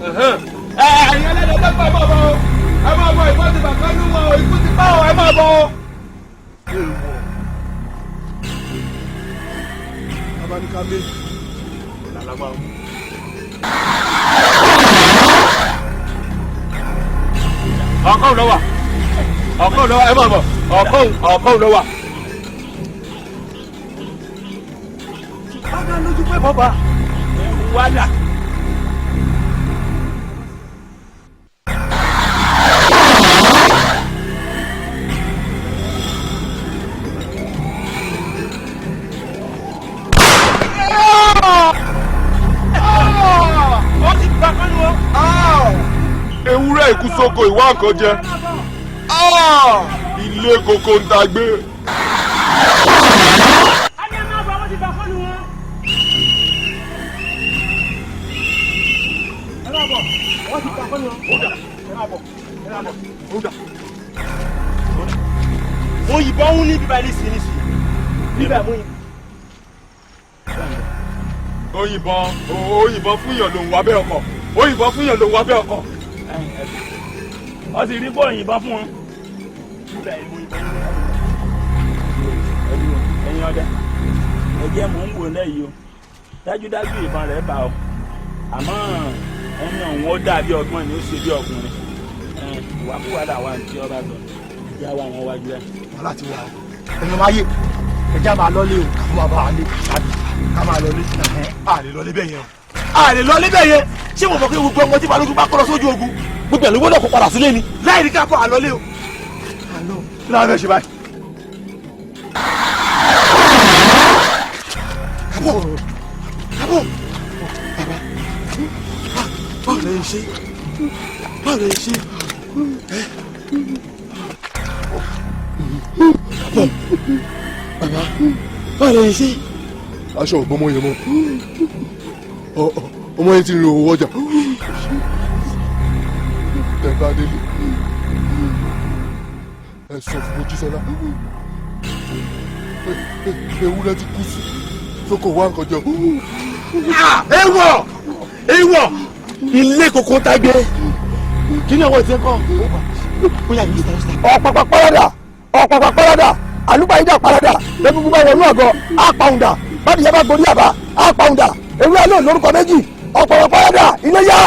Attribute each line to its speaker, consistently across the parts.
Speaker 1: ẹ̀yin ẹlẹ́dẹ̀ẹ́ dẹ́gbẹ́ bọ̀ bọ̀ ẹ máa bọ̀ ìbọn ti bàbá nínú wọn ikú ti bá ẹ máa bọ̀. Abanika méjì làlá máa ń. ọkọ ló wà ẹ máa bọ̀ ọkọ ló wà. ọ̀gá lójú pé bọ́ba wádà. ewúrẹ́ ìkúsókò ìwà nǹkan jẹ ilé koko ń ta gbé. mo yìnbọn ń ní bíbá ní sí bíbá mo yìnbọn. òyìnbọn fún yàn ló ń wá bẹ́ẹ̀ ọkọ̀ òyìnbọn fún yàn ló ń wá bẹ́ẹ̀ ọkọ̀.
Speaker 2: ọ sì rí bọ́ òyìnbọn fún wọn. ẹ̀yin ọ̀dà ẹ̀jẹ̀ mò ń wò lẹ́yìn o dájúdájú ìbọn rẹ̀ bá ọ àmọ́ ẹni ọ̀hún ó dàbí ọgbọ́n ni ó ṣe bí ọkùnrin ìwàkúwà làwọn àti ọba sọ ìjà wa wọn wájú ẹ.
Speaker 1: wàhálà ti wà ẹnu máa yé ẹjá máa lọlé o káfọ́ máa bá wa lé ká máa lọlé àlè lọlé bẹ́ẹ̀ yẹn o àlè lọlé bẹ́ẹ̀ yẹn ṣé mo mọ̀ pé gbogbo ọmọ tí balógun bá kọ́ sójú ogun gbogbo ẹ̀ ló gbọ́dọ̀ kó padà sílé ni láì ní ká bọ̀ àlọ́lé o. kí ló wá fẹ́ ṣe báyìí. kábọ̀ bàbá báwo lè ṣe kábọ̀ bàbá báwo lè ṣe. aṣọ ògbómọ yẹn mọ ọmọ yẹn ti rìn owó ọjà tẹ̀ka délé ẹ sọ fún Mojísọ́lá ewúrẹ́ ti kú sí sóko wá nǹkan jọ. ewọ ilé kòkó tá gbé kí ni ọwọ́ ìtẹ́ kọ́ ọ̀pàpà párádà àlùbáyídà párádà lẹ́gbẹ̀gbẹ̀ bá wọnú àgọ́ àpàùndà báyìí yẹn bá gorí àbá àpàùndà ewúrẹ́ náà lórúkọ méjì ọ̀pàpà párádà ilé yá.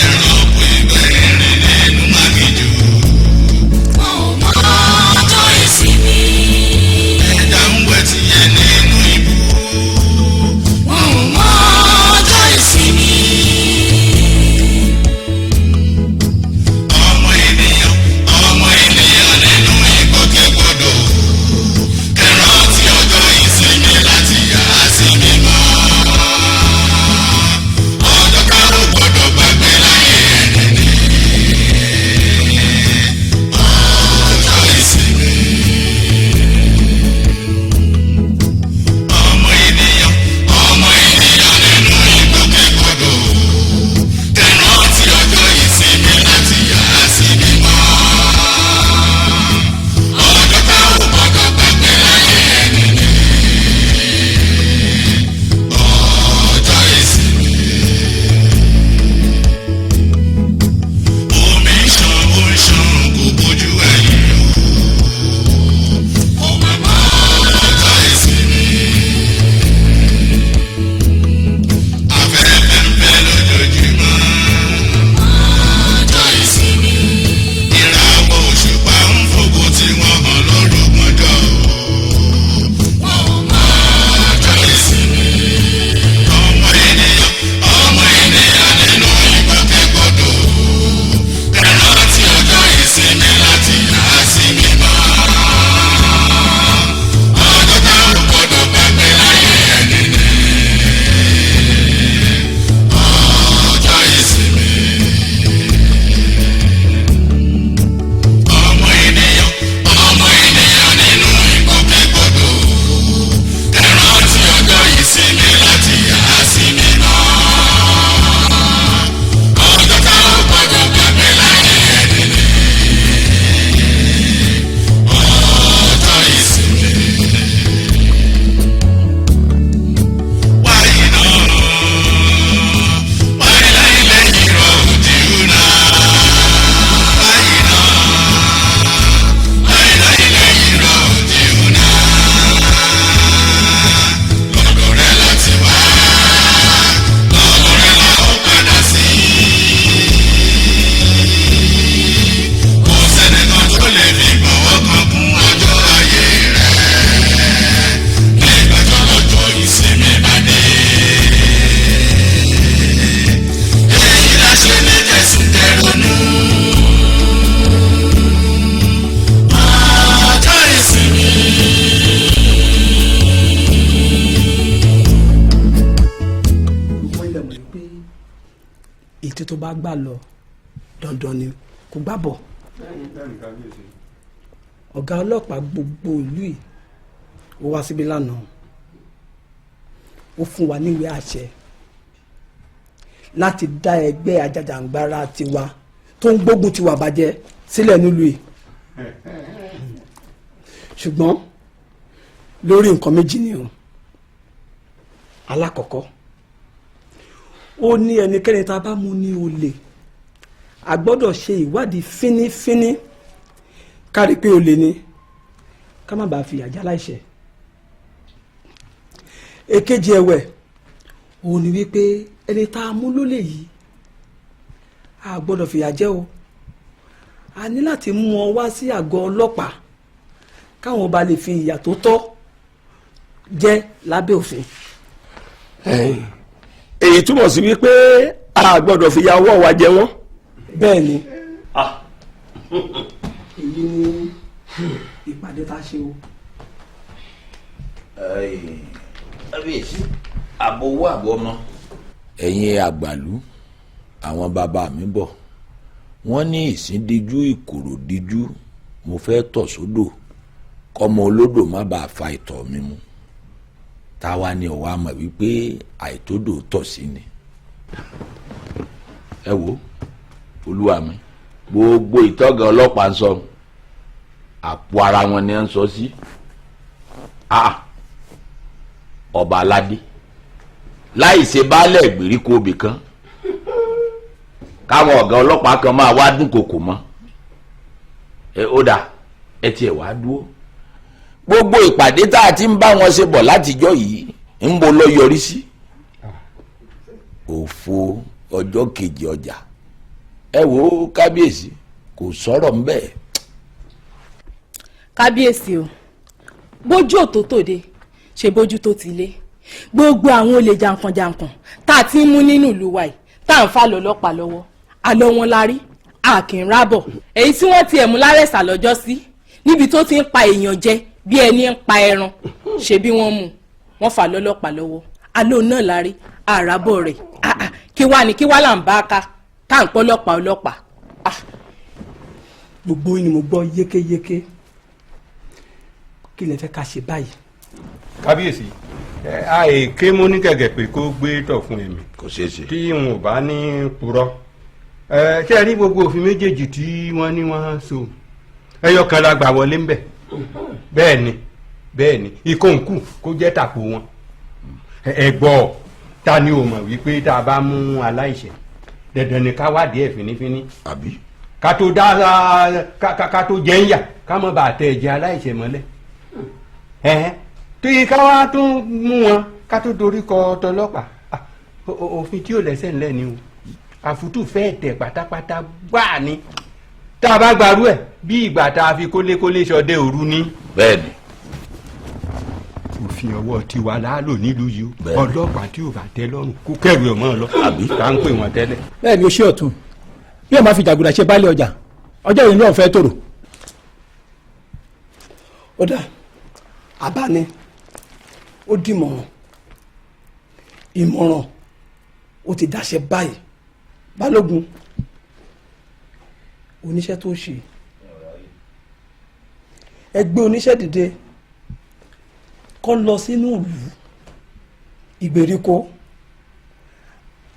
Speaker 3: Ẹranko ìgbẹ́ ìrìn nínú màgìjù. bá gbà lọ dandan ni kò gbà bọ̀. ọ̀gá ọlọ́pàá gbogbo ìlú yìí ó wá síbí lánàá ó fún wa níwèé àṣẹ láti dá ẹgbẹ́ ajàjàǹgbara tiwa tó ń gbógun tiwa bàjẹ́ sílẹ̀ nílùú yìí ṣùgbọ́n lórí nǹkan méjì ni o. alákọ̀ọ́kọ́ ó ní ẹnikẹ́ni tá a bá mú ní olè a gbọ́dọ̀ ṣe ìwádìí fínífíní kárí pé olè ni ká má bàa fìyà jẹ aláìṣẹ̀. èkejì ẹ̀wẹ̀ òun ni wípé ẹni tá a mú lólè yìí a gbọ́dọ̀ fìyà jẹ o a ní láti mú wọn wá sí àgọ́ ọlọ́pàá káwọn bá lè fi ìyà tó tọ́ jẹ lábẹ́ òfin.
Speaker 4: èyí túmọ̀ sí wípé a gbọ́dọ̀ fi ya ọwọ́ wa jẹ wọ́n.
Speaker 3: bẹ́ẹ̀ ni èyí ni ìpàdé tá a ṣe o.
Speaker 5: kábíyèsí àbówó àbọmọ. ẹ̀yin àgbàlú àwọn bàbá mi bọ̀ wọ́n ní ìsíndíjú ìkòròdíjú mo fẹ́ tọ̀ sódò kọ́mọ olódò má bàa fa ìtọ̀ mi mu táwa ni ọ̀wá mọ̀ wípé àìtódò tọ̀ sí ni. ẹ wo olúwa mi gbogbo ìtọ́gàn ọlọ́pàá ń sọ àpò ara wọn ni à ń sọ sí ọba aládé láì ṣe baálẹ̀ ìgbèríko obì kan káwọn ọ̀gá ọlọ́pàá kan máa wá dúnkokò mọ́ ó dà ẹ tiẹ̀ wá dúró gbogbo ìpàdé tá a ti ń bá wọn ṣe bọ̀ látijọ́ yìí ń bo lọ yọrí sí òfo ọjọ́ kejì ọjà ẹ wo kábíyèsí kò sọ̀rọ̀ ńbẹ̀.
Speaker 6: kábíyèsí o bójú òtótòde ṣe bójú tó ti lé gbogbo àwọn olè jàǹkànjàǹkàn tá a ti ń mú nínú ìlú wa yìí tá à ń fà lọ́lọ́pàá lọ́wọ́ àlọ́ wọn la rí a kì í rábọ̀ èyí tí wọ́n tiẹ̀ mú lárẹ̀sà lọ́jọ́ sí níbi tó ti ń pa èèyàn jẹ bí ẹni ń pa ẹran ṣe bí wọ́n mú wọ́n fà lọ́lọ́pàá lọ́wọ́ àlọ́ náà la rí àràbọ̀ rẹ̀ kí wá ní kí wá là ń bá ká tá à ń pọ́ ọlọ́pàá.
Speaker 3: gbogbo yín ni mo gbọ́ yékéyéké kí lẹ fẹ́ ká ṣe báyìí.
Speaker 7: kábíyèsí àìké mú ní gẹ̀gẹ̀ pé kó gbé tọ̀ fún èmi
Speaker 5: kò ṣeé ṣe
Speaker 7: tí wọn ò bá ní purọ́ ṣé ẹ rí gbogbo òfin méjèèjì tí wọ́n ní wọ́n so ẹyọ kan la gbà wọlé ń bẹ̀ bẹ́ẹ̀ ni ìkóǹkù kó jẹ́ tàpó wọn ẹ gbọ́ ta ni o mọ̀ wípé tá a bá mú aláìṣẹ̀ dandan ni ká wádìí ẹ̀ fínífíní
Speaker 5: àbí
Speaker 7: ká tó dá ká tó jẹ́ ń yà ká mọ̀ bá tẹ ẹ̀jẹ̀ aláìṣẹ̀ mọ́lẹ̀ tí ká wá tó mú wọn ká tó dorí kọ tọlọ́pàá òfin tí ò lẹ́sẹ̀ ńlẹ̀ ni o àfútù fẹ́ẹ̀ tẹ̀ pátápátá gbáà ni tá a bá gbarú ẹ̀ bí ìgbà tá a fi kólékólé ṣọdẹ òru ni.
Speaker 5: bẹ́ẹ̀ni.
Speaker 7: òfin ọwọ́ tiwa láàlò nílùú yìí o ọlọ́pàá tí ò bá tẹ́ lọ́rùn kó kẹ́rù ẹ̀ mọ́ ọ lọ àbí ká ń pè wọ́n tẹ́lẹ̀.
Speaker 1: bẹ́ẹ̀ ni o ṣe ọ̀tún bí ẹ máa fi jàgùdà ṣe baálé ọjà ọjọ́ yìí náà fẹ́ tòrò.
Speaker 3: ó dà àbá ni ó dìmọ̀ràn ìmọ̀ràn ó ti dáṣẹ báyìí balógun oníṣẹ́ tó ṣe ẹgbẹ́ oníṣẹ́ dìde kó lọ sínú ìlú ìgbèríko